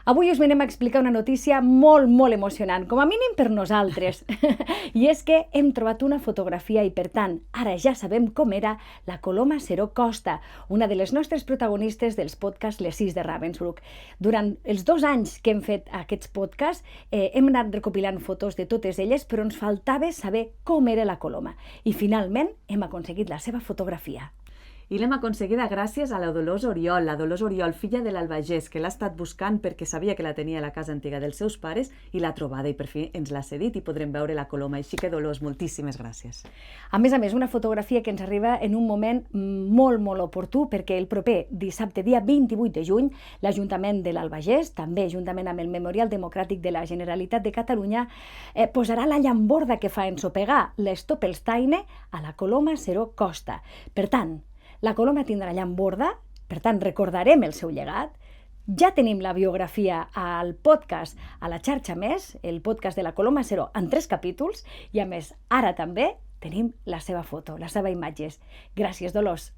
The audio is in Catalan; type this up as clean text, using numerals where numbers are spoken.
Avui us venim a explicar una notícia molt emocionant, com a mínim per nosaltres. I és que hem trobat una fotografia i, per tant, ara ja sabem com era la Coloma Seró Costa, una de les nostres protagonistes dels podcasts Les 6 de Ravensbrück. Durant els 2 anys que hem fet aquests podcasts, hem anat recopilant fotos de totes elles, però ens faltava saber com era la Coloma. I finalment hem aconseguit la seva fotografia. I l'hem aconseguida gràcies a la Dolors Oriol, filla de l'Albagés, que l'ha estat buscant perquè sabia que la tenia a la casa antiga dels seus pares i l'ha trobada i per fi ens l'ha cedit i podrem veure la Coloma. Així que, Dolors, moltíssimes gràcies. A més, una fotografia que ens arriba en un moment molt oportú, perquè el proper dissabte, dia 28 de juny, l'Ajuntament de l'Albagés, també juntament amb el Memorial Democràtic de la Generalitat de Catalunya, posarà la llamborda que fa ensopegar l'Stoppelsteine a la Coloma Seró Costa. Per tant, la Coloma tindrà llamborda, per tant recordarem el seu llegat. Ja tenim la biografia al podcast a la xarxa Més, el podcast de la Coloma Seró en 3 capítols, i a més ara també tenim la seva foto, la seva imatge. Gràcies, Dolors.